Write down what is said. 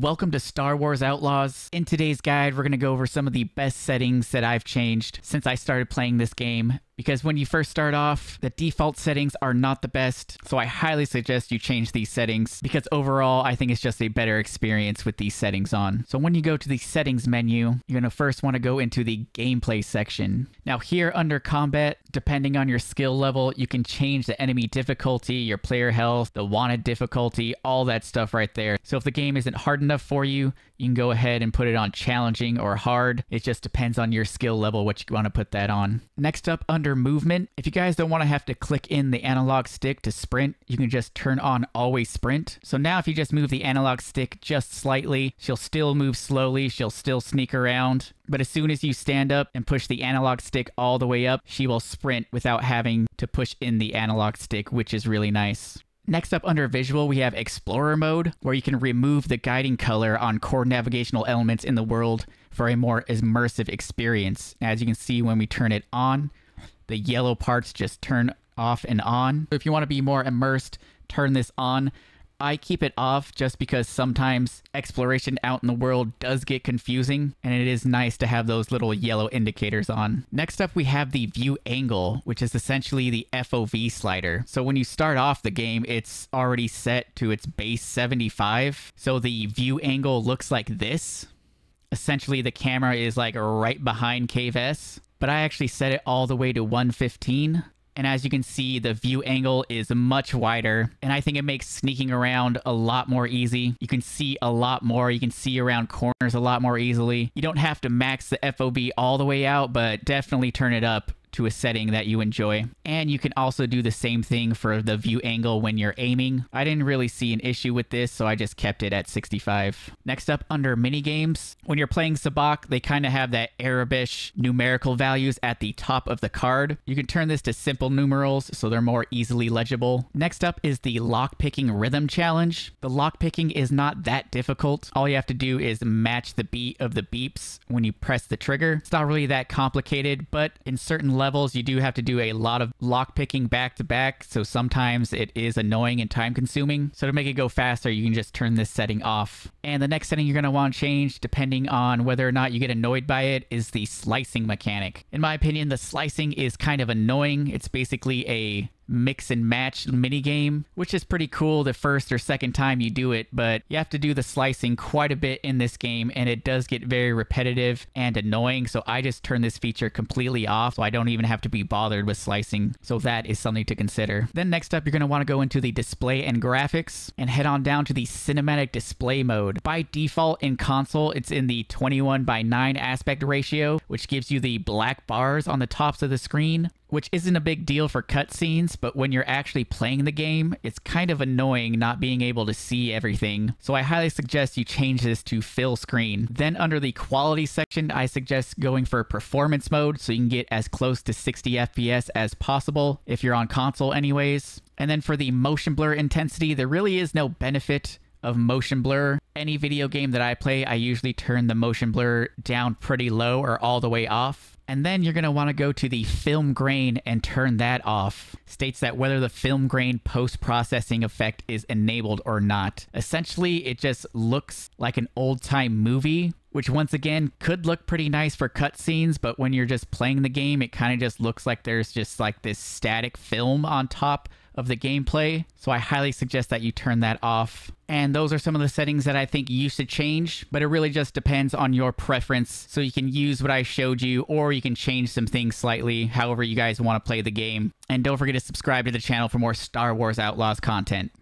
welcome to Star Wars Outlaws. In today's guide, we're going to go over some of the best settings that I've changed since I started playing this game. Because when you first start off, the default settings are not the best, so I highly suggest you change these settings because overall, I think it's just a better experience with these settings on. So when you go to the settings menu, you're going to first want to go into the gameplay section. Now here under combat, depending on your skill level, you can change the enemy difficulty, your player health, the wanted difficulty, all that stuff right there. So if the game isn't hard enough for you, you can go ahead and put it on challenging or hard. It just depends on your skill level what you want to put that on. Next up, under movement, if you guys don't want to have to click in the analog stick to sprint, you can just turn on always sprint. So now if you just move the analog stick just slightly, she'll still move slowly, she'll still sneak around. But as soon as you stand up and push the analog stick all the way up, she will sprint without having to push in the analog stick, which is really nice. Next up under visual, we have Explorer mode, where you can remove the guiding color on core navigational elements in the world for a more immersive experience. As you can see when we turn it on, the yellow parts just turn off and on. If you want to be more immersed, turn this on. I keep it off just because sometimes exploration out in the world does get confusing, and it is nice to have those little yellow indicators on. Next up, we have the view angle, which is essentially the FOV slider. So when you start off the game, it's already set to its base 75. So the view angle looks like this. Essentially, the camera is like right behind Cave S, but I actually set it all the way to 115. And as you can see, the view angle is much wider, and I think it makes sneaking around a lot more easy. You can see a lot more. You can see around corners a lot more easily. You don't have to max the FOV all the way out, but definitely turn it up to a setting that you enjoy. And you can also do the same thing for the view angle when you're aiming. I didn't really see an issue with this, so I just kept it at 65. Next up, under minigames, when you're playing Sabacc, they kind of have that Arabish numerical values at the top of the card. You can turn this to simple numerals so they're more easily legible. Next up is the lockpicking rhythm challenge. The lockpicking is not that difficult. All you have to do is match the beat of the beeps when you press the trigger. It's not really that complicated, but in certain levels you do have to do a lot of lockpicking back to back, so sometimes it is annoying and time consuming. So to make it go faster, you can just turn this setting off. And the next setting you're going to want to change, depending on whether or not you get annoyed by it, is the slicing mechanic. In my opinion, the slicing is kind of annoying. It's basically a mix and match minigame, which is pretty cool the first or second time you do it, but you have to do the slicing quite a bit in this game, and it does get very repetitive and annoying, so I just turn this feature completely off, so I don't even have to be bothered with slicing, so that is something to consider. Then next up, you're going to want to go into the display and graphics, and head on down to the cinematic display mode. By default in console, it's in the 21:9 aspect ratio, which gives you the black bars on the tops of the screen, which isn't a big deal for cutscenes, but when you're actually playing the game, it's kind of annoying not being able to see everything. So I highly suggest you change this to fill screen. Then under the quality section, I suggest going for performance mode so you can get as close to 60 FPS as possible if you're on console anyways. And then for the motion blur intensity, there really is no benefit of motion blur. Any video game that I play, I usually turn the motion blur down pretty low or all the way off. And then you're going to want to go to the film grain and turn that off. States that whether the film grain post-processing effect is enabled or not. Essentially, it just looks like an old-time movie, which once again could look pretty nice for cutscenes, but when you're just playing the game, it kind of just looks like there's just like this static film on top of the gameplay. So I highly suggest that you turn that off. And those are some of the settings that I think you should change, but it really just depends on your preference. So you can use what I showed you, or you can change some things slightly, however you guys want to play the game. And don't forget to subscribe to the channel for more Star Wars Outlaws content.